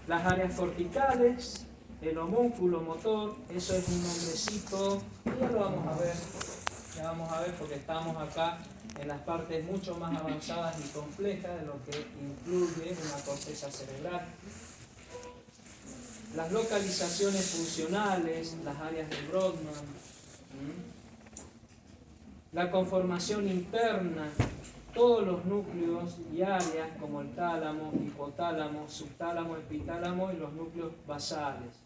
Las áreas corticales, el homúnculo motor, eso es un nombrecito, y ya lo vamos a ver. Ya vamos a ver porque estamos acá en las partes mucho más avanzadas y complejas de lo que incluye una corteza cerebral. Las localizaciones funcionales, las áreas de Brodmann, la conformación interna, todos los núcleos y áreas como el tálamo, hipotálamo, subtálamo, epitálamo y los núcleos basales.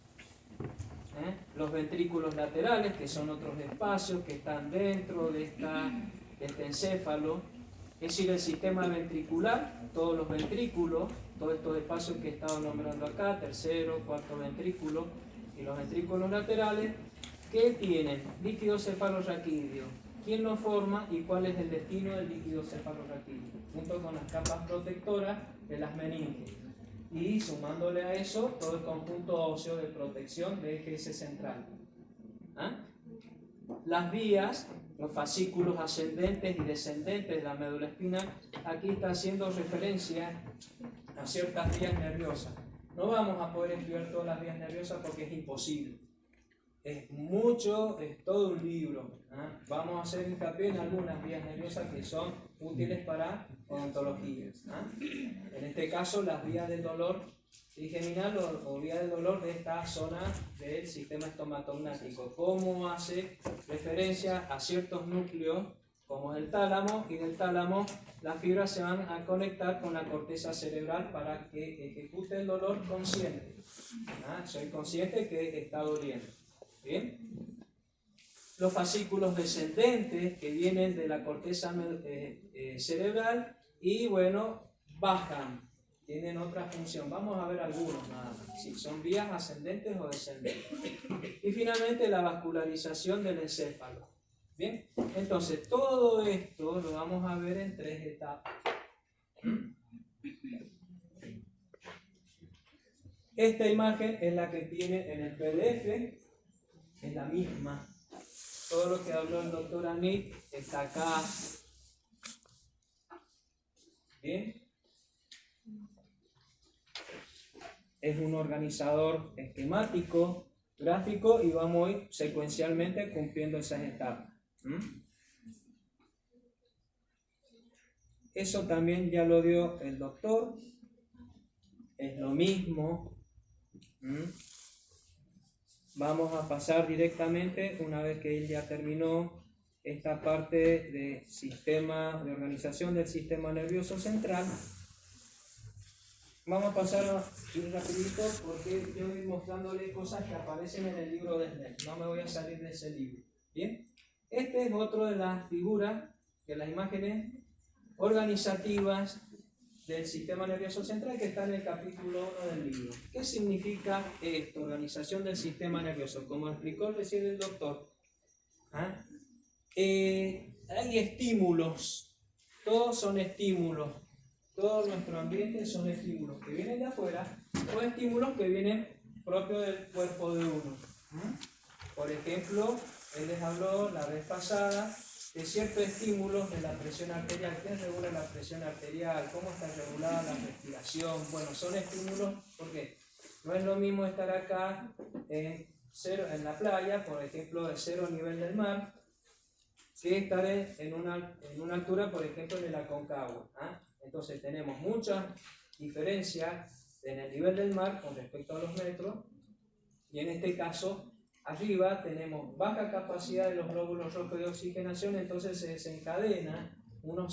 Los ventrículos laterales, que son otros espacios que están dentro de este encéfalo, es decir, el sistema ventricular, todos los ventrículos, todos estos espacios que he estado nombrando acá, tercero, cuarto ventrículo, y los ventrículos laterales, que tienen líquido cefalorraquídeo. ¿Quién lo forma y cuál es el destino del líquido cefalorraquídeo? Junto con las capas protectoras de las meninges. Y sumándole a eso todo el conjunto óseo de protección de eje central. Las vías, los fascículos ascendentes y descendentes de la médula espinal, aquí está haciendo referencia a ciertas vías nerviosas. No vamos a poder estudiar todas las vías nerviosas porque es imposible. Es mucho, es todo un libro. Vamos a hacer hincapié en algunas vías nerviosas que son útiles para odontología. En este caso, las vías del dolor trigeminal o vía del dolor de esta zona del sistema estomatognático. Cómo hace referencia a ciertos núcleos, como el tálamo, y del tálamo las fibras se van a conectar con la corteza cerebral para que ejecute el dolor consciente. Soy consciente que está doliendo. ¿Bien? Los fascículos descendentes que vienen de la corteza cerebral y bueno, bajan, tienen otra función. Vamos a ver algunos nada más, si son vías ascendentes o descendentes. Y finalmente la vascularización del encéfalo. Bien, entonces todo esto lo vamos a ver en 3 etapas. Esta imagen es la que tiene en el PDF. Es la misma. Todo lo que habló el doctor Amit está acá. ¿Bien? Es un organizador esquemático, gráfico, y vamos a ir secuencialmente cumpliendo esas etapas. Eso también ya lo dio el doctor. Es lo mismo. Vamos a pasar directamente, una vez que él ya terminó esta parte de sistema, de organización del sistema nervioso central. Vamos a pasar a ir rapidito porque yo voy mostrándole cosas que aparecen en el libro de Snell. No me voy a salir de ese libro. ¿Bien? Este es otro de las figuras, de las imágenes organizativas del sistema nervioso central que está en el capítulo 1 del libro. ¿Qué significa esto? Organización del sistema nervioso. Como explicó recién el doctor, hay estímulos, todos son estímulos, todo nuestro ambiente son estímulos que vienen de afuera o estímulos que vienen propios del cuerpo de uno. Por ejemplo, él les habló la vez pasada de ciertos estímulos de la presión arterial. ¿Quién regula la presión arterial? ¿Cómo está regulada la respiración? Bueno, son estímulos porque no es lo mismo estar acá en la playa, por ejemplo, de 0 nivel del mar, que estar en una altura, por ejemplo, en el Aconcagua. Entonces tenemos muchas diferencias en el nivel del mar con respecto a los metros, y en este caso arriba tenemos baja capacidad de los glóbulos rojos de oxigenación, entonces se desencadena una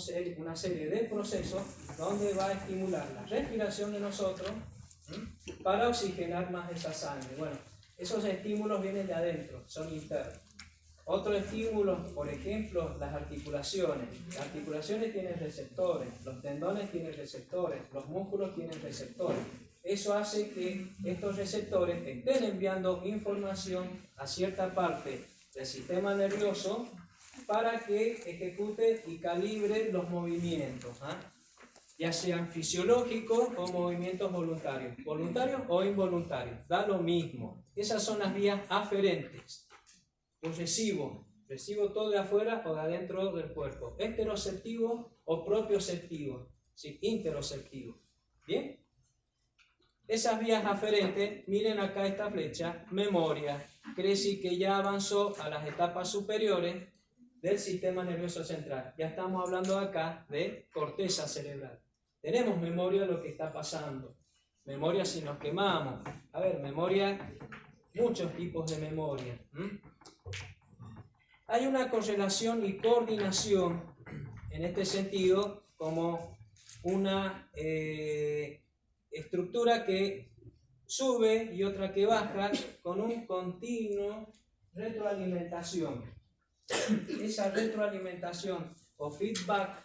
serie de procesos donde va a estimular la respiración de nosotros para oxigenar más esa sangre. Bueno, esos estímulos vienen de adentro, son internos. Otro estímulo, por ejemplo, las articulaciones. Las articulaciones tienen receptores, los tendones tienen receptores, los músculos tienen receptores. Eso hace que estos receptores estén enviando información a cierta parte del sistema nervioso para que ejecute y calibre los movimientos, ya sean fisiológicos o movimientos voluntarios o involuntarios, da lo mismo. Esas son las vías aferentes. Pues recibo todo de afuera o de adentro del cuerpo, exteroceptivo o propioceptivo, sí, interoceptivo. ¿Bien? esas vías aferentes, miren acá esta flecha, memoria, quiere decir que ya avanzó a las etapas superiores del sistema nervioso central. Ya estamos hablando acá de corteza cerebral. Tenemos memoria de lo que está pasando. Memoria si nos quemamos. A ver, memoria, muchos tipos de memoria. Hay una correlación y coordinación en este sentido como una estructura que sube y otra que baja con un continuo retroalimentación. Esa retroalimentación o feedback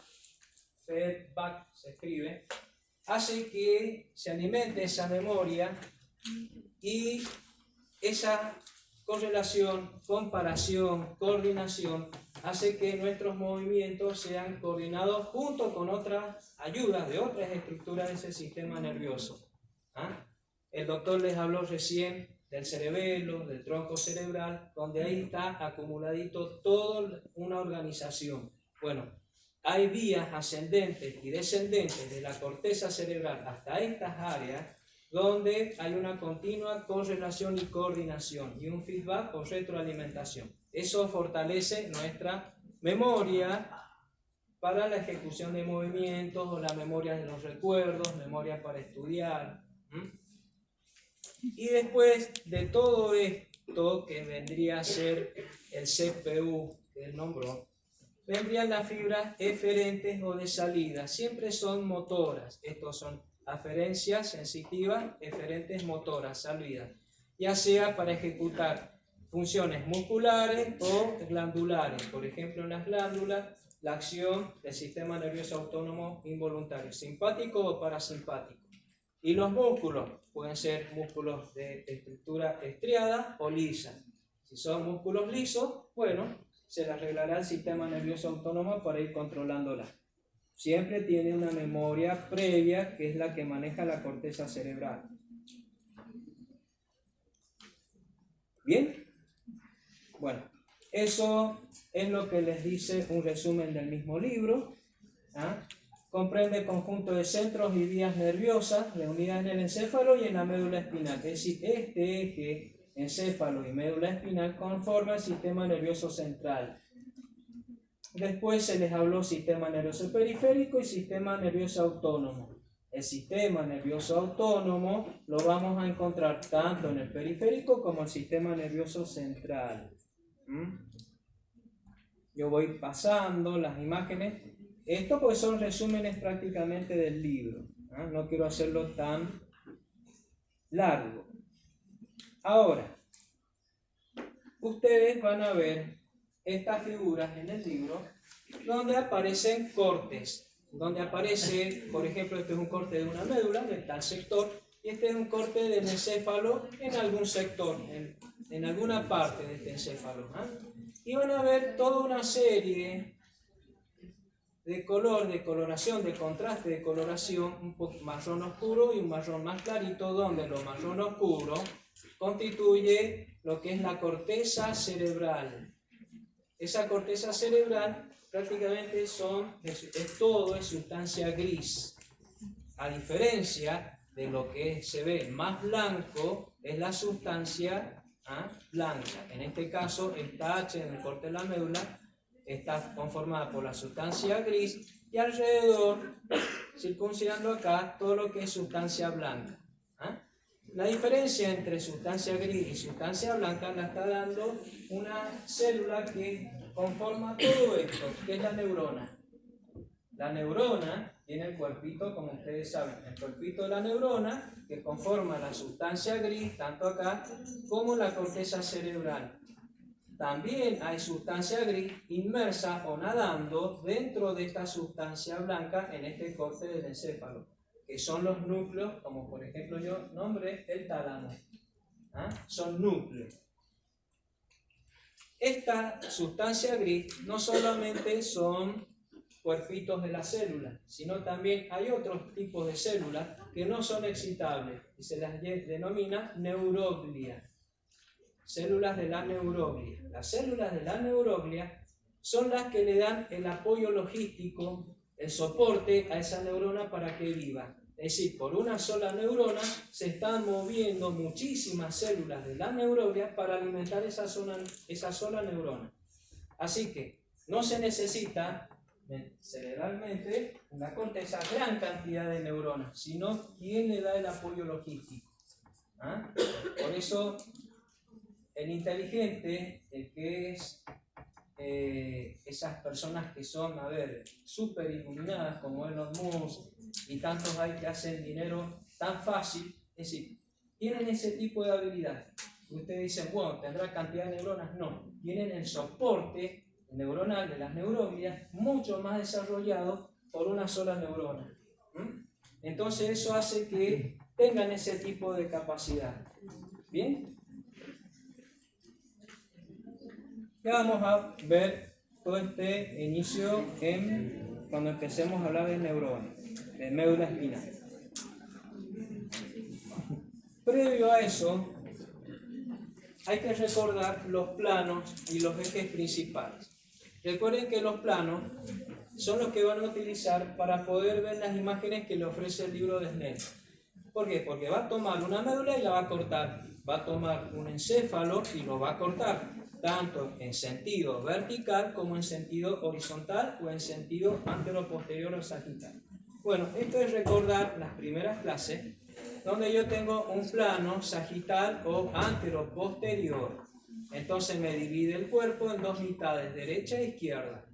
se escribe, hace que se alimente esa memoria y esa correlación, comparación, coordinación hace que nuestros movimientos sean coordinados junto con otras ayudas de otras estructuras de ese sistema nervioso. El doctor les habló recién del cerebelo, del tronco cerebral, donde ahí está acumuladito toda una organización. Bueno, hay vías ascendentes y descendentes de la corteza cerebral hasta estas áreas donde hay una continua correlación y coordinación y un feedback o retroalimentación. Eso fortalece nuestra memoria para la ejecución de movimientos o la memoria de los recuerdos, memoria para estudiar. Y después de todo esto que vendría a ser el CPU, que él nombró, vendrían las fibras eferentes o de salida. Siempre son motoras. Estos son aferencias sensitivas, eferentes motoras, salida. Ya sea para ejecutar funciones musculares o glandulares. Por ejemplo, en las glándulas, la acción del sistema nervioso autónomo involuntario, simpático o parasimpático. Y los músculos pueden ser músculos de estructura estriada o lisa. Si son músculos lisos, bueno, se les arreglará el sistema nervioso autónomo para ir controlándola. Siempre tiene una memoria previa que es la que maneja la corteza cerebral. ¿Bien? Bueno, eso es lo que les dice un resumen del mismo libro. Comprende conjunto de centros y vías nerviosas reunidas en el encéfalo y en la médula espinal. Es decir, este eje, encéfalo y médula espinal, conforma el sistema nervioso central. Después se les habló sistema nervioso periférico y sistema nervioso autónomo. El sistema nervioso autónomo lo vamos a encontrar tanto en el periférico como en el sistema nervioso central. Yo voy pasando las imágenes. Esto pues son resúmenes prácticamente del libro. No quiero hacerlo tan largo. Ahora, ustedes van a ver estas figuras en el libro donde aparecen cortes. Donde aparece, por ejemplo, este es un corte de una médula de tal sector y este es un corte del encéfalo en algún sector, en alguna parte de este encéfalo. Y van a ver toda una serie de color, de coloración, de contraste de coloración, un poco marrón oscuro y un marrón más clarito, donde lo marrón oscuro constituye lo que es la corteza cerebral. Esa corteza cerebral prácticamente es sustancia gris. A diferencia de lo que se ve más blanco, es la sustancia blanca. En este caso, esta H en el corte de la médula está conformada por la sustancia gris y alrededor, circuncidando acá, todo lo que es sustancia blanca. La diferencia entre sustancia gris y sustancia blanca la está dando una célula que conforma todo esto, que es la neurona. La neurona tiene el cuerpito, como ustedes saben, el cuerpito de la neurona que conforma la sustancia gris, tanto acá como la corteza cerebral. También hay sustancia gris inmersa o nadando dentro de esta sustancia blanca en este corte del encéfalo, que son los núcleos, como por ejemplo yo nombré el tálamo. Son núcleos. Esta sustancia gris no solamente son cuerpitos de la célula, sino también hay otros tipos de células que no son excitables y se las denomina neuroglia. Células de la neuroglia. Las células de la neuroglia son las que le dan el apoyo logístico, el soporte a esa neurona para que viva. Es decir, por una sola neurona se están moviendo muchísimas células de la neurona para alimentar esa sola neurona. Así que no se necesita cerebralmente en la corteza gran cantidad de neuronas, sino quién le da el apoyo logístico. ¿Ah? Por eso el inteligente, el que es esas personas que son, súper iluminadas como Elon Musk y tantos hay que hacen dinero tan fácil, es decir, tienen ese tipo de habilidad. Ustedes dicen, bueno, ¿tendrá cantidad de neuronas? No, tienen el soporte neuronal de las neuroglias mucho más desarrollado por una sola neurona. Entonces eso hace que tengan ese tipo de capacidad. ¿Bien? Ya vamos a ver todo este inicio cuando empecemos a hablar de neuronas, de médula espinal. Previo a eso, hay que recordar los planos y los ejes principales. Recuerden que los planos son los que van a utilizar para poder ver las imágenes que le ofrece el libro de Snell. ¿Por qué? Porque va a tomar una médula y la va a cortar. Va a tomar un encéfalo y lo va a cortar, tanto en sentido vertical como en sentido horizontal o en sentido antero-posterior o sagital. Bueno, esto es recordar las primeras clases donde yo tengo un plano sagital o antero-posterior. Entonces me divide el cuerpo en dos mitades, derecha e izquierda.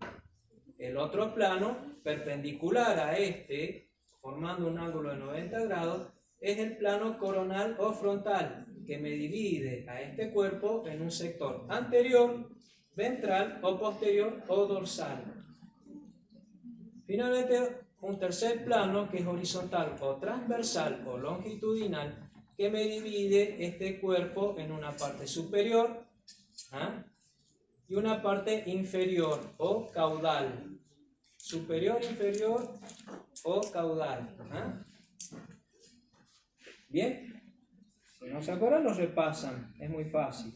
El otro plano, perpendicular a este, formando un ángulo de 90 grados, es el plano coronal o frontal, que me divide a este cuerpo en un sector anterior, ventral o posterior o dorsal. Finalmente, un tercer plano que es horizontal o transversal o longitudinal, que me divide este cuerpo en una parte superior y una parte inferior o caudal. Superior, inferior o caudal. ¿Bien? Si no se acuerdan, lo repasan. Es muy fácil.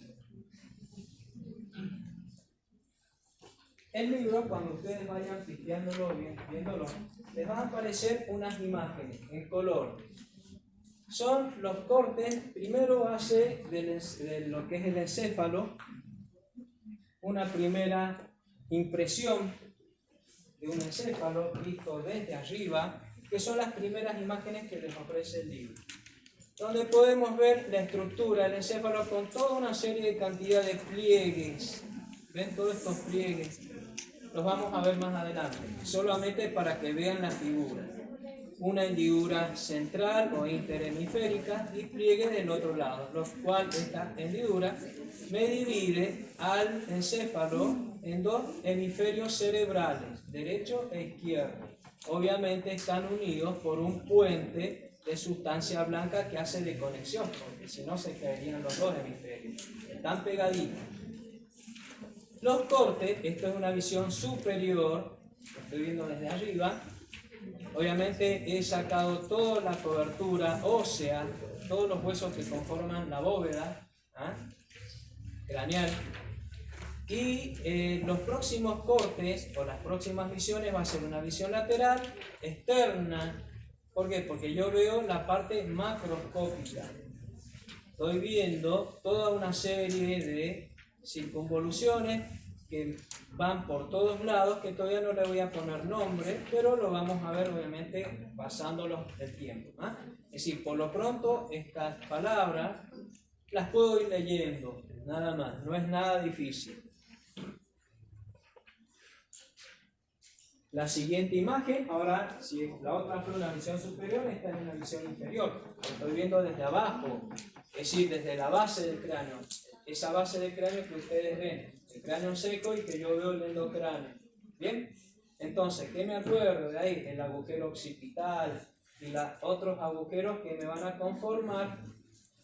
El libro, cuando ustedes vayan viéndolo, les van a aparecer unas imágenes en color. Son los cortes. Primero hace de lo que es el encéfalo una primera impresión de un encéfalo visto desde arriba, que son las primeras imágenes que les ofrece el libro, donde podemos ver la estructura del encéfalo con toda una serie de cantidad de pliegues. ¿Ven todos estos pliegues? Los vamos a ver más adelante, solamente para que vean la figura. Una hendidura central o interhemisférica y pliegues del otro lado, lo cual esta hendidura me divide al encéfalo en dos hemisferios cerebrales, derecho e izquierdo. Obviamente están unidos por un puente de sustancia blanca que hace de conexión, porque si no se caerían los dos hemisferios. Están pegaditos. Los cortes, esto es una visión superior, lo estoy viendo desde arriba. Obviamente he sacado toda la cobertura ósea, todos los huesos que conforman la bóveda craneal. Y los próximos cortes o las próximas visiones va a ser una visión lateral, externa. ¿Por qué? Porque yo veo la parte macroscópica. Estoy viendo toda una serie de circunvoluciones que van por todos lados, que todavía no le voy a poner nombre, pero lo vamos a ver obviamente pasándolos el tiempo. Es decir, por lo pronto estas palabras las puedo ir leyendo, nada más, no es nada difícil. La siguiente imagen, ahora si la otra fue una visión superior, esta es una visión inferior. Lo estoy viendo desde abajo, es decir, desde la base del cráneo. Esa base del cráneo que ustedes ven, el cráneo seco y que yo veo el endocráneo. ¿Bien? Entonces, ¿qué me acuerdo de ahí? El agujero occipital y los otros agujeros que me van a conformar,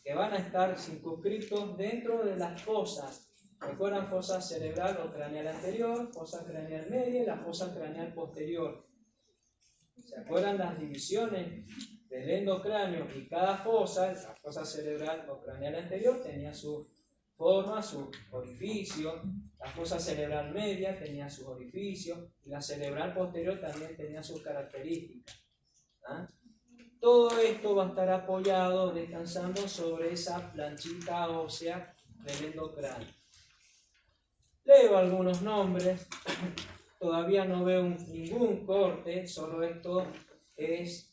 que van a estar circunscritos dentro de las fosas. ¿Recuerdan fosa cerebral o craneal anterior, fosa craneal media y la fosa craneal posterior? ¿Se acuerdan las divisiones del endocráneo? Y cada fosa, la fosa cerebral o craneal anterior, tenía su forma, su orificio. La fosa cerebral media tenía sus orificios y la cerebral posterior también tenía sus características. Todo esto va a estar apoyado, descansando sobre esa planchita ósea del endocráneo. Leo algunos nombres, todavía no veo ningún corte, solo esto es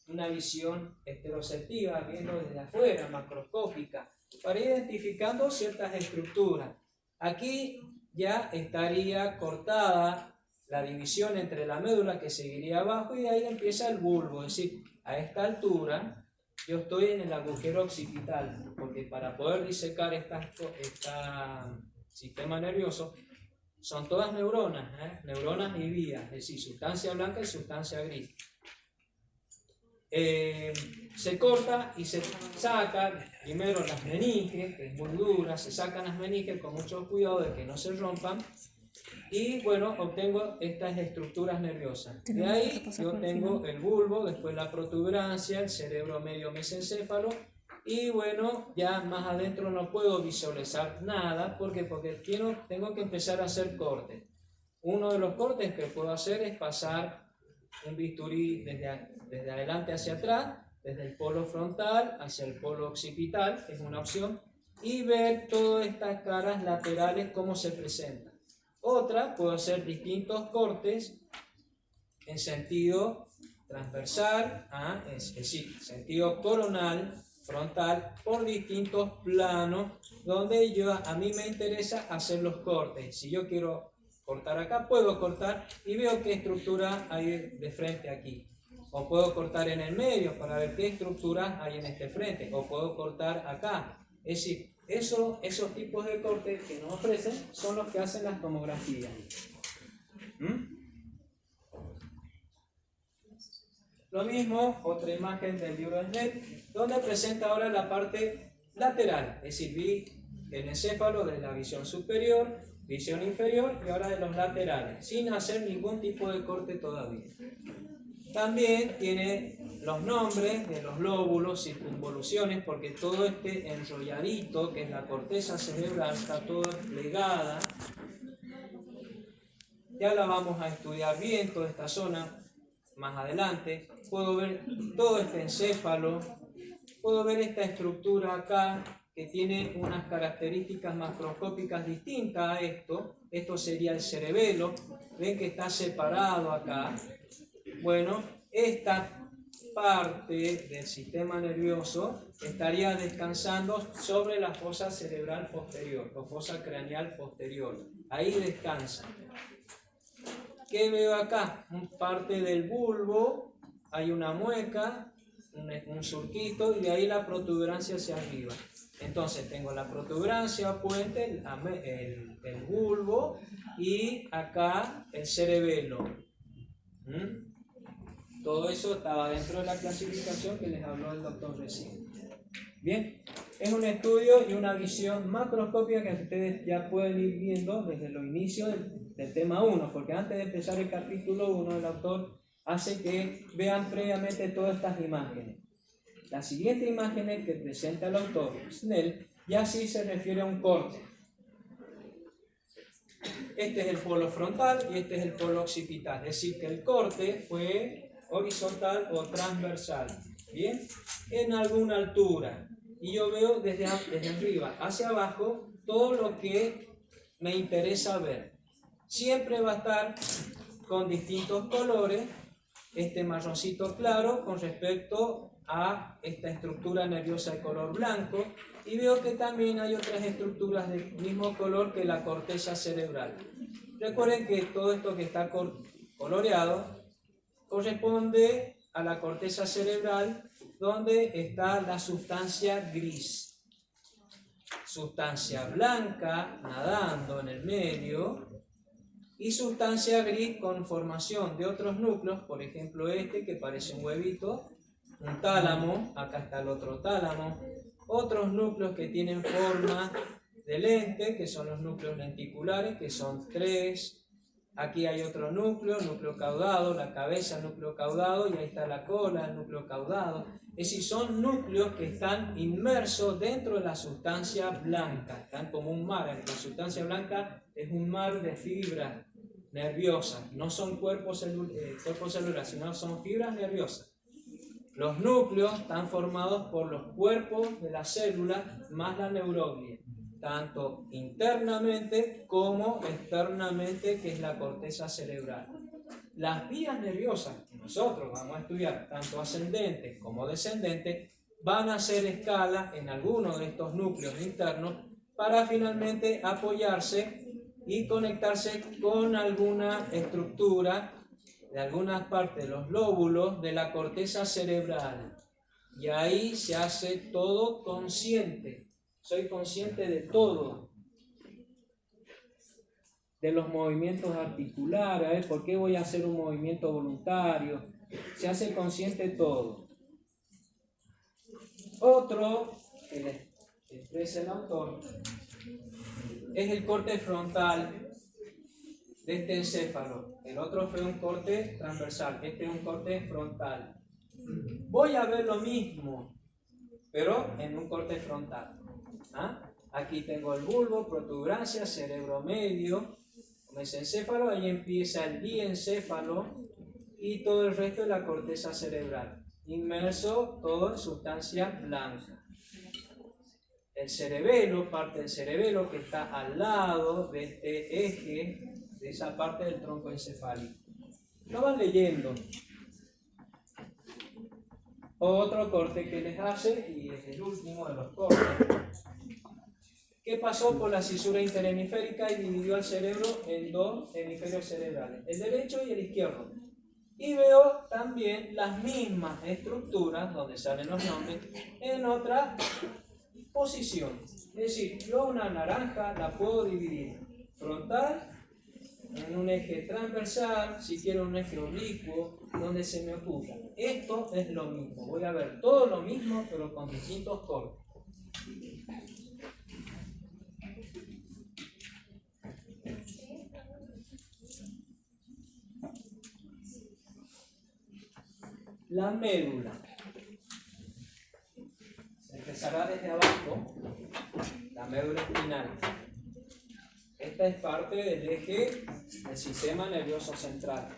una visión estereoceptiva, viendo desde afuera, macroscópica, para ir identificando ciertas estructuras. Aquí ya estaría cortada la división entre la médula, que seguiría abajo, y de ahí empieza el bulbo. Es decir, a esta altura yo estoy en el agujero occipital, porque para poder disecar este sistema nervioso son todas neuronas, neuronas y vías, es decir, sustancia blanca y sustancia gris. Se corta y se saca primero las meninges, que es muy dura, se sacan las meninges con mucho cuidado de que no se rompan, y bueno, obtengo estas estructuras nerviosas. De ahí yo tengo el bulbo, después la protuberancia, el cerebro medio mesencéfalo, y bueno, ya más adentro no puedo visualizar nada, porque tengo que empezar a hacer cortes. Uno de los cortes que puedo hacer es pasar un bisturí desde adelante hacia atrás, desde el polo frontal hacia el polo occipital, es una opción, y ver todas estas caras laterales cómo se presentan. Otra, puedo hacer distintos cortes en sentido transversal, es decir, sentido coronal, frontal, por distintos planos, donde a mí me interesa hacer los cortes. Si yo quiero cortar acá, puedo cortar y veo qué estructura hay de frente aquí. O puedo cortar en el medio para ver qué estructuras hay en este frente. O puedo cortar acá. Es decir, esos tipos de cortes que nos ofrecen son los que hacen las tomografías. Lo mismo, otra imagen del libro de Snell, donde presenta ahora la parte lateral, es decir, vi el encéfalo de la visión superior, visión inferior y ahora de los laterales, sin hacer ningún tipo de corte todavía. También tiene los nombres de los lóbulos, circunvoluciones, porque todo este enrolladito, que es la corteza cerebral, está toda plegada. Ya la vamos a estudiar bien, toda esta zona, más adelante. Puedo ver todo este encéfalo, puedo ver esta estructura acá, que tiene unas características macroscópicas distintas a esto. Esto sería el cerebelo, ven que está separado acá. Bueno, esta parte del sistema nervioso estaría descansando sobre la fosa cerebral posterior o fosa craneal posterior. Ahí descansa. ¿Qué veo acá? Parte del bulbo, hay una mueca, un surquito, y de ahí la protuberancia hacia arriba. Entonces tengo la protuberancia, puente, el bulbo, y acá el cerebelo. Todo eso estaba dentro de la clasificación que les habló el doctor recién. Bien, es un estudio y una visión macroscópica que ustedes ya pueden ir viendo desde los inicios del tema 1, porque antes de empezar el capítulo 1, el autor hace que vean previamente todas estas imágenes. La siguiente imagen que presenta el autor, Snell, ya sí se refiere a un corte. Este es el polo frontal y este es el polo occipital, es decir, que el corte fue horizontal o transversal, ¿bien? En alguna altura. Y yo veo desde arriba hacia abajo todo lo que me interesa ver. Siempre va a estar con distintos colores, este marroncito claro con respecto a esta estructura nerviosa de color blanco, y veo que también hay otras estructuras del mismo color que la corteza cerebral. Recuerden que todo esto que está coloreado corresponde a la corteza cerebral, donde está la sustancia gris. Sustancia blanca nadando en el medio y sustancia gris con formación de otros núcleos, por ejemplo este que parece un huevito, un tálamo, acá está el otro tálamo, otros núcleos que tienen forma de lente, que son los núcleos lenticulares, que son 3. Aquí hay otro núcleo caudado, la cabeza, núcleo caudado, y ahí está la cola, el núcleo caudado. Es decir, son núcleos que están inmersos dentro de la sustancia blanca, están como un mar. La sustancia blanca es un mar de fibras nerviosas, no son cuerpos celulares, sino son fibras nerviosas. Los núcleos están formados por los cuerpos de las células más la neuroglia, tanto internamente como externamente, que es la corteza cerebral. Las vías nerviosas que nosotros vamos a estudiar, tanto ascendentes como descendentes, van a hacer escala en algunos de estos núcleos internos para finalmente apoyarse y conectarse con alguna estructura de algunas partes de los lóbulos de la corteza cerebral. Y ahí se hace todo consciente. Soy consciente de todo. De los movimientos articulares, ¿por qué voy a hacer un movimiento voluntario? Se hace consciente todo. Otro que les expresa el autor es el corte frontal de este encéfalo. El otro fue un corte transversal, este es un corte frontal. Voy a ver lo mismo, pero en un corte frontal. Aquí tengo el bulbo, protuberancia, cerebro medio, mesencéfalo, ahí empieza el diencéfalo y todo el resto de la corteza cerebral, inmerso todo en sustancia blanca. El cerebelo, parte del cerebelo que está al lado de este eje, de esa parte del tronco encefálico. Lo van leyendo. Otro corte que les hace, y es el último de los cortes, que pasó por la cisura interhemisférica y dividió al cerebro en dos hemisferios cerebrales, el derecho y el izquierdo. Y veo también las mismas estructuras, donde salen los nombres, en otra posición. Es decir, yo una naranja la puedo dividir frontal, en un eje transversal, si quiero un eje oblicuo, donde se me ocurra. Esto es lo mismo. Voy a ver todo lo mismo, pero con distintos cortes. La médula. Se empezará desde abajo, la médula espinal. Esta es parte del eje del sistema nervioso central.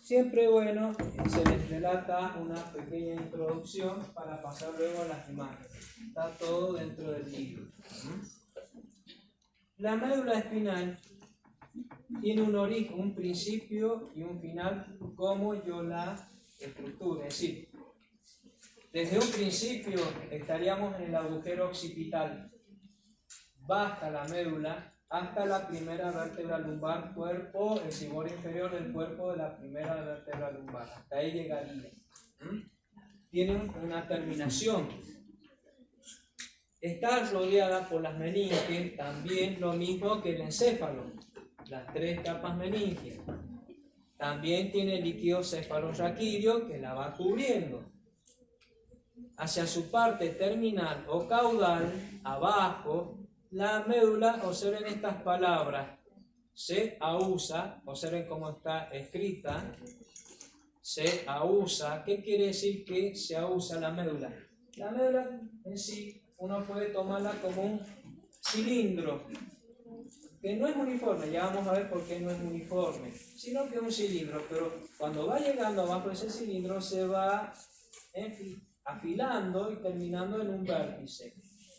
Siempre bueno, se les relata una pequeña introducción para pasar luego a las imágenes. Está todo dentro del libro. La médula espinal tiene un origen, un principio y un final, como yo la estructuro. Es decir, desde un principio estaríamos en el agujero occipital. Baja la médula hasta la primera vértebra lumbar, cuerpo, el cimborrio inferior del cuerpo de la primera vértebra lumbar. Hasta ahí llegaría. Tiene una terminación. Está rodeada por las meninges, también lo mismo que el encéfalo, las tres capas meníngeas. También tiene líquido cefalorraquídeo que la va cubriendo. Hacia su parte terminal o caudal, abajo, la médula, observen estas palabras, se ausa, observen cómo está escrita, se ausa. ¿Qué quiere decir que se ausa la médula? La médula en sí, uno puede tomarla como un cilindro, que no es uniforme, ya vamos a ver por qué no es uniforme, sino que es un cilindro, pero cuando va llegando abajo ese cilindro se va afilando y terminando en un vértice,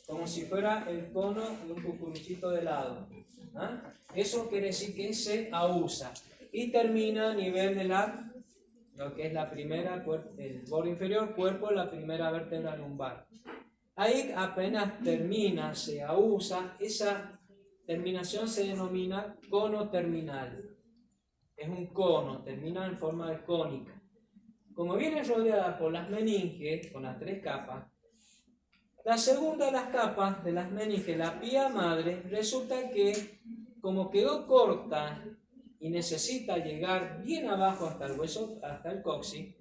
como si fuera el cono de un cucuruchito de helado. Eso quiere decir que se ausa y termina a nivel de lo que es la primera, el borde inferior, cuerpo, la primera vértebra lumbar. Ahí apenas termina, se ausa, esa terminación se denomina cono terminal. Es un cono, termina en forma de cónica. Como viene rodeada por las meninges, con las tres capas, la segunda de las capas de las meninges, la pía madre, resulta que como quedó corta y necesita llegar bien abajo hasta el hueso, hasta el coxis,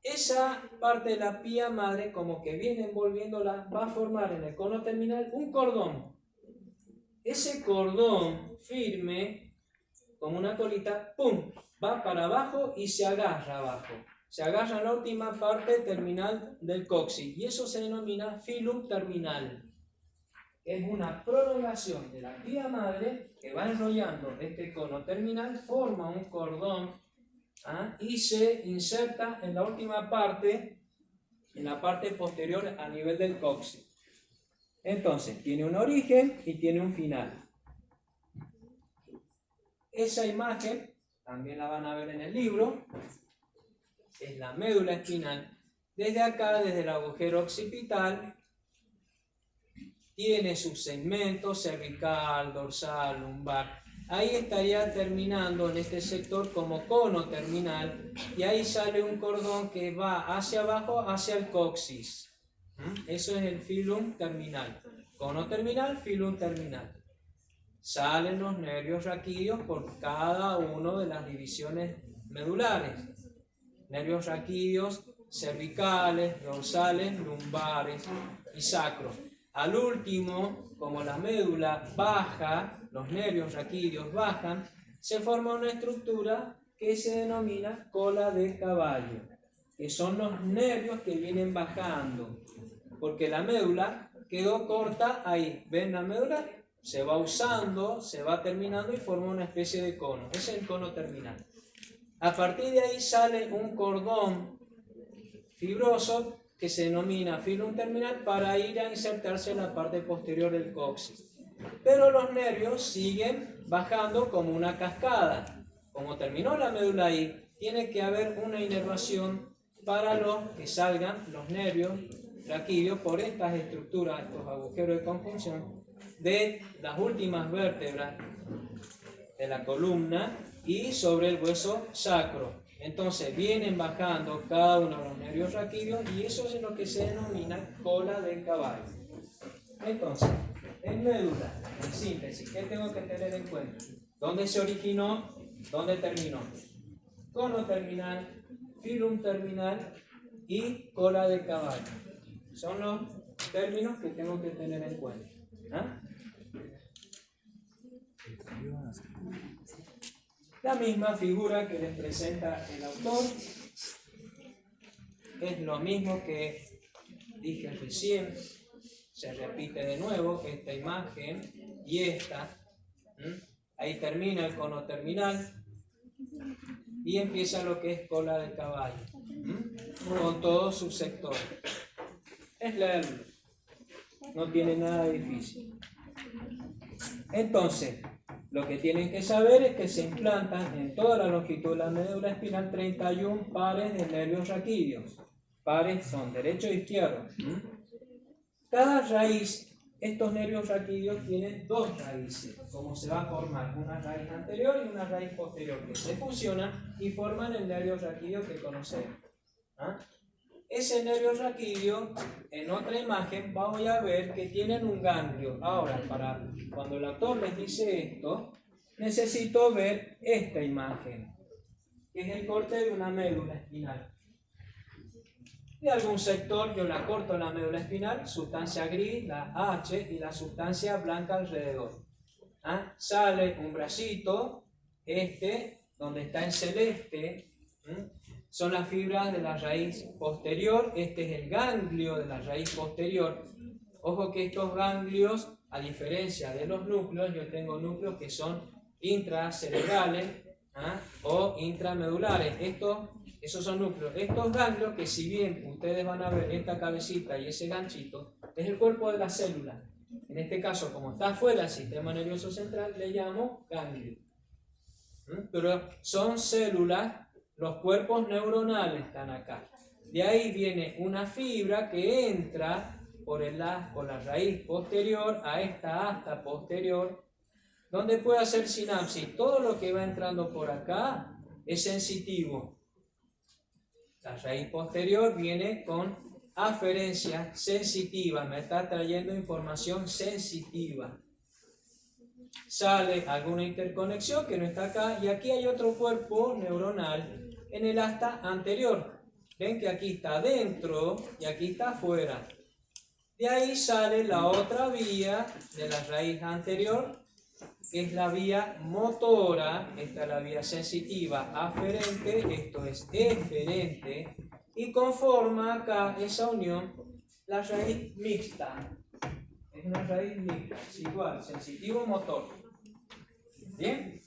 esa parte de la pía madre, como que viene envolviéndola, va a formar en el cono terminal un cordón. Ese cordón firme, como una colita, ¡pum!, va para abajo y se agarra abajo. Se agarra en la última parte terminal del coxis y eso se denomina filum terminal. Es una prolongación de la pía madre que va enrollando este cono terminal, forma un cordón y se inserta en la última parte, en la parte posterior a nivel del coxis. Entonces, tiene un origen y tiene un final. Esa imagen, también la van a ver en el libro, es la médula espinal. Desde acá, desde el agujero occipital, tiene sus segmentos cervical, dorsal, lumbar. Ahí estaría terminando en este sector como cono terminal y ahí sale un cordón que va hacia abajo, hacia el coxis. Eso es el filum terminal. Cono terminal, filum terminal. Salen los nervios raquídeos por cada una de las divisiones medulares. Nervios raquídeos cervicales, dorsales, lumbares y sacros. Al último, como la médula baja, los nervios raquídeos bajan, se forma una estructura que se denomina cola de caballo, que son los nervios que vienen bajando, porque la médula quedó corta ahí. ¿Ven la médula? Se va usando, se va terminando y forma una especie de cono. Ese es el cono terminal. A partir de ahí sale un cordón fibroso que se denomina filum terminal para ir a insertarse en la parte posterior del coxis. Pero los nervios siguen bajando como una cascada. Como terminó la médula ahí, tiene que haber una inervación para que salgan los nervios raquídeos por estas estructuras, estos agujeros de conjunción de las últimas vértebras de la columna y sobre el hueso sacro. Entonces vienen bajando cada uno de los nervios raquídeos y eso es lo que se denomina cola de caballo. Entonces, en médula, en síntesis, ¿qué tengo que tener en cuenta? ¿Dónde se originó? ¿Dónde terminó? Cono terminal, filum terminal y cola de caballo. Son los términos que tengo que tener en cuenta. La misma figura que les presenta el autor es lo mismo que dije recién, se repite de nuevo esta imagen y esta. Ahí termina el cono terminal y empieza lo que es cola de caballo, con todos sus sectores. Es leerlo, no tiene nada difícil. Entonces, lo que tienen que saber es que se implantan en toda la longitud de la médula espinal 31 pares de nervios raquídeos. Pares son derecho e izquierdo. Cada raíz, estos nervios raquídeos tienen dos raíces, como se va a formar una raíz anterior y una raíz posterior, que se fusionan y forman el nervio raquídeo que conocemos. Ese nervio raquídeo, en otra imagen, voy a ver que tienen un ganglio. Ahora, cuando el autor les dice esto, necesito ver esta imagen, que es el corte de una médula espinal. De algún sector, yo la corto la médula espinal, sustancia gris, la H, y la sustancia blanca alrededor. Sale un bracito, donde está en celeste, son las fibras de la raíz posterior. Este es el ganglio de la raíz posterior. Ojo que estos ganglios, a diferencia de los núcleos, yo tengo núcleos que son intracerebrales o intramedulares. Esos son núcleos. Estos ganglios, que si bien ustedes van a ver esta cabecita y ese ganchito, es el cuerpo de la célula. En este caso, como está fuera del sistema nervioso central, le llamo ganglio. Pero son células. Los cuerpos neuronales están acá. De ahí viene una fibra que entra por la raíz posterior a esta asta posterior, donde puede hacer sinapsis. Todo lo que va entrando por acá es sensitivo. La raíz posterior viene con aferencia sensitiva, me está trayendo información sensitiva. Sale alguna interconexión que no está acá, y aquí hay otro cuerpo neuronal en el asta anterior. Ven que aquí está adentro y aquí está afuera. De ahí sale la otra vía de la raíz anterior, que es la vía motora. Esta es la vía sensitiva aferente, esto es eferente, y conforma acá esa unión la raíz mixta. Es una raíz mixta, es igual, sensitivo-motor. ¿Bien?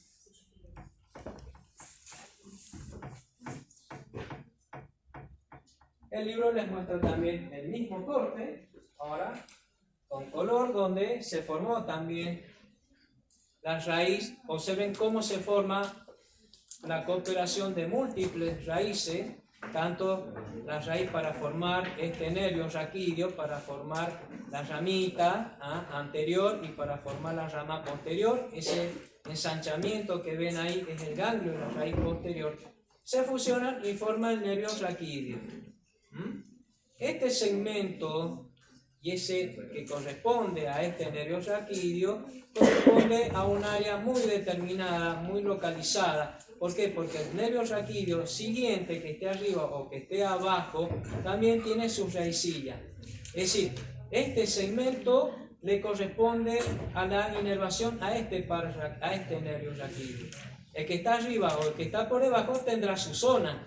El libro les muestra también el mismo corte, ahora con color, donde se formó también la raíz. Observen cómo se forma la cooperación de múltiples raíces, tanto la raíz para formar este nervio raquídeo, para formar la ramita anterior y para formar la rama posterior. Ese ensanchamiento que ven ahí es el ganglio de la raíz posterior. Se fusionan y forman el nervio raquídeo. Este segmento y ese que corresponde a este nervio raquídeo corresponde a un área muy determinada, muy localizada. ¿Por qué? Porque el nervio raquídeo siguiente, que esté arriba o que esté abajo, también tiene su raicilla. Es decir, este segmento le corresponde a la inervación a este nervio raquídeo. El que está arriba o el que está por debajo tendrá su zona.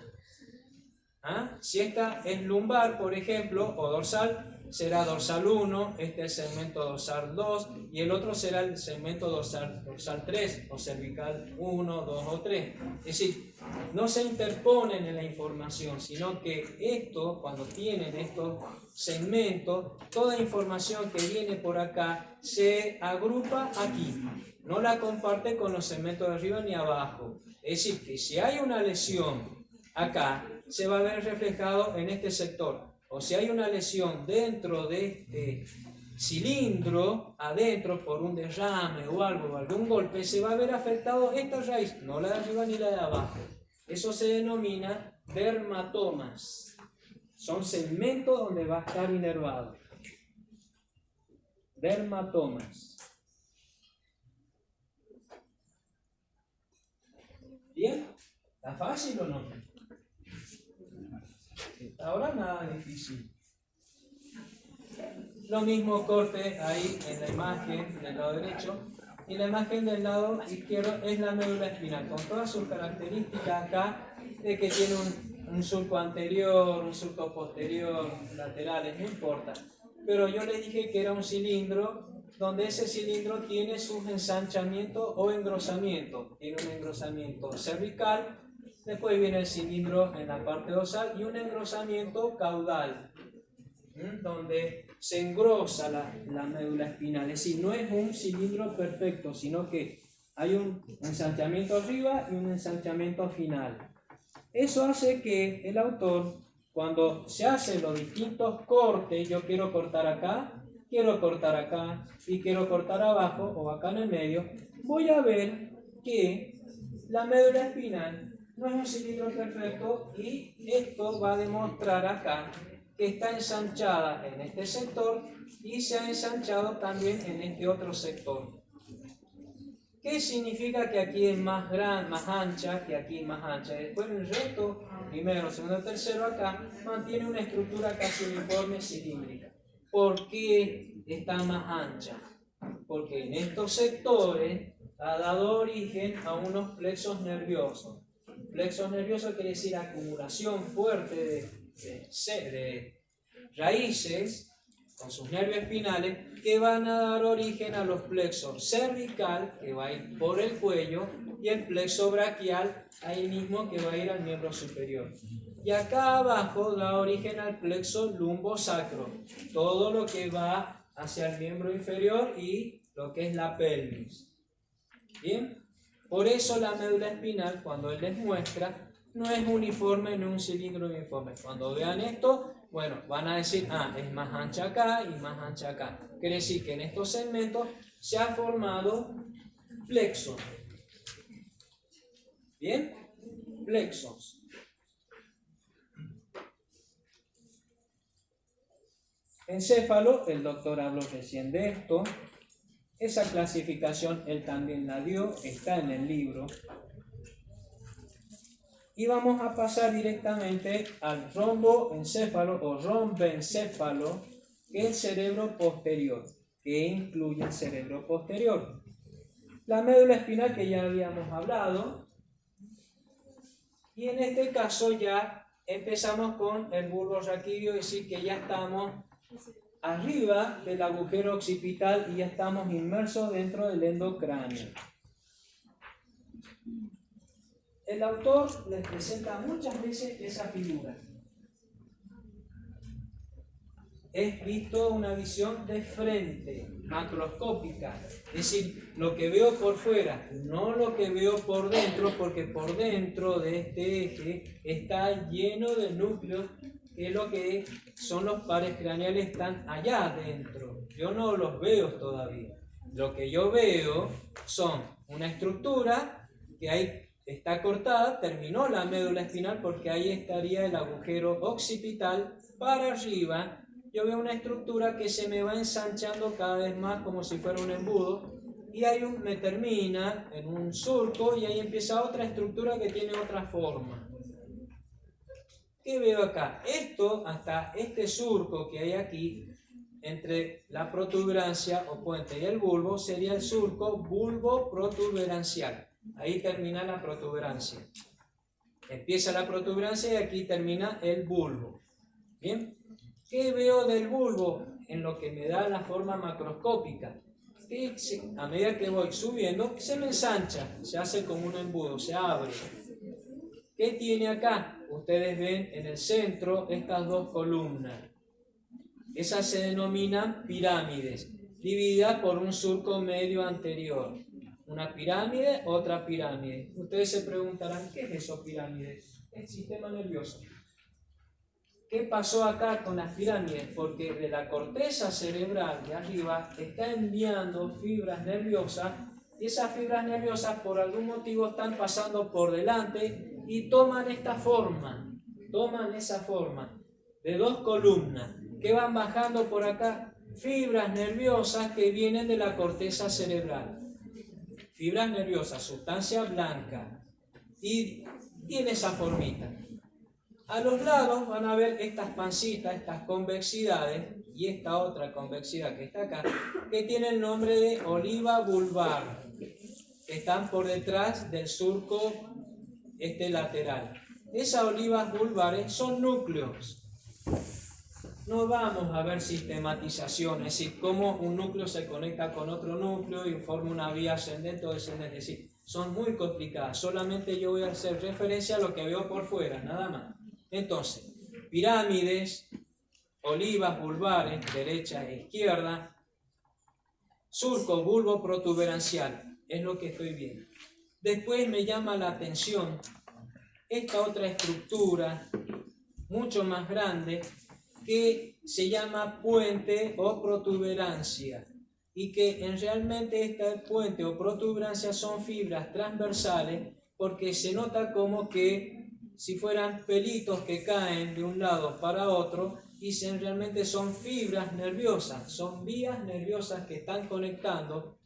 Si esta es lumbar, por ejemplo, o dorsal, será dorsal 1, este es el segmento dorsal 2, y el otro será el segmento dorsal 3, o cervical 1, 2 o 3. Es decir, no se interponen en la información, sino que esto, cuando tienen estos segmentos, toda información que viene por acá se agrupa aquí. No la comparte con los segmentos de arriba ni abajo. Es decir, que si hay una lesión acá, se va a ver reflejado en este sector. O si hay una lesión dentro de este cilindro, adentro por un derrame o algo, o algún golpe, se va a ver afectado esta raíz, no la de arriba ni la de abajo. Eso se denomina dermatomas. Son segmentos donde va a estar inervado. Dermatomas. ¿Bien? ¿Está fácil o no? Ahora nada difícil. Lo mismo corte ahí en la imagen del lado derecho. Y la imagen del lado izquierdo es la médula espinal, con todas sus características acá, de que tiene un surco anterior, un surco posterior, laterales, no importa. Pero yo les dije que era un cilindro, donde ese cilindro tiene sus ensanchamientos o engrosamientos. Tiene un engrosamiento cervical, después viene el cilindro en la parte dorsal y un engrosamiento caudal, donde se engrosa la médula espinal. Es decir, no es un cilindro perfecto, sino que hay un ensanchamiento arriba y un ensanchamiento final. Eso hace que el autor, cuando se hacen los distintos cortes, yo quiero cortar acá y quiero cortar abajo o acá en el medio, voy a ver que la médula espinal no es un cilindro perfecto y esto va a demostrar acá que está ensanchada en este sector y se ha ensanchado también en este otro sector. ¿Qué significa que aquí es más grande, más ancha, que aquí es más ancha? Después el resto, primero, segundo, tercero, acá mantiene una estructura casi uniforme cilíndrica. ¿Por qué está más ancha? Porque en estos sectores ha dado origen a unos plexos nerviosos. Plexos nerviosos quiere decir acumulación fuerte de raíces con sus nervios espinales que van a dar origen a los plexos cervical, que va a ir por el cuello, y el plexo braquial, ahí mismo, que va a ir al miembro superior. Y acá abajo da origen al plexo lumbosacro, todo lo que va hacia el miembro inferior y lo que es la pelvis. ¿Bien? Por eso la médula espinal, cuando él les muestra, no es uniforme, no es un cilindro uniforme. Cuando vean esto, bueno, van a decir, es más ancha acá y más ancha acá. Quiere decir que en estos segmentos se ha formado plexos. ¿Bien? Plexos. Encéfalo, el doctor habló recién de esto. Esa clasificación él también la dio, está en el libro. Y vamos a pasar directamente al romboencéfalo o rombencéfalo, que es el cerebro posterior, que incluye el cerebro posterior. La médula espinal, que ya habíamos hablado, y en este caso ya empezamos con el bulbo raquídeo, es decir, que ya estamos arriba del agujero occipital y ya estamos inmersos dentro del endocráneo. El autor les presenta muchas veces esa figura. es visto una visión de frente, macroscópica. Es decir, lo que veo por fuera, no lo que veo por dentro, porque por dentro de este eje está lleno de núcleos, que lo que son los pares craneales están allá adentro. Yo no los veo todavía. Lo que yo veo son una estructura que ahí está cortada, terminó la médula espinal porque ahí estaría el agujero occipital. Para arriba yo veo una estructura que se me va ensanchando cada vez más como si fuera un embudo, y ahí me termina en un surco y ahí empieza otra estructura que tiene otra forma. ¿Qué veo acá? Esto, hasta este surco que hay aquí entre la protuberancia o puente y el bulbo, sería el surco bulbo-protuberancial. Ahí termina la protuberancia. Empieza la protuberancia y aquí termina el bulbo. ¿Bien? ¿Qué veo del bulbo? En lo que me da la forma macroscópica. Que a medida que voy subiendo, se me ensancha, se hace como un embudo, se abre. ¿Qué tiene acá? Ustedes ven en el centro estas dos columnas. Esas se denominan pirámides, divididas por un surco medio anterior. Una pirámide, otra pirámide. Ustedes se preguntarán, ¿qué es eso, pirámides? El sistema nervioso. ¿Qué pasó acá con las pirámides? Porque de la corteza cerebral de arriba está enviando fibras nerviosas, y esas fibras nerviosas por algún motivo están pasando por delante y toman esta forma, toman esa forma de dos columnas que van bajando por acá, fibras nerviosas que vienen de la corteza cerebral. Fibras nerviosas, sustancia blanca, y tiene esa formita. A los lados van a ver estas pancitas, estas convexidades, y esta otra convexidad que está acá, que tiene el nombre de oliva vulvar, que están por detrás del surco lateral. Esas olivas vulvares son núcleos. No vamos a ver sistematización, es decir, cómo un núcleo se conecta con otro núcleo y forma una vía ascendente o descendente. Es decir, son muy complicadas. Solamente yo voy a hacer referencia a lo que veo por fuera, nada más. Entonces, pirámides, olivas vulvares, derecha e izquierda, surco bulbo protuberancial, es lo que estoy viendo. Después me llama la atención esta otra estructura, mucho más grande, que se llama puente o protuberancia, y que realmente este puente o protuberancia son fibras transversales, porque se nota como que si fueran pelitos que caen de un lado para otro, y realmente son fibras nerviosas, son vías nerviosas que están conectando.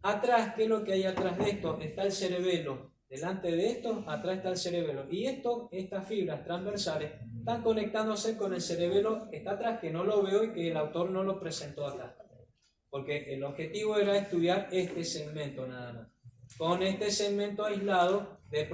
Atrás, ¿qué es lo que hay atrás de esto? Está el cerebelo. Delante de esto, atrás está el cerebelo. Y estas fibras transversales están conectándose con el cerebelo que está atrás, que no lo veo y que el autor no lo presentó acá. Porque el objetivo era estudiar este segmento nada más. Con este segmento aislado de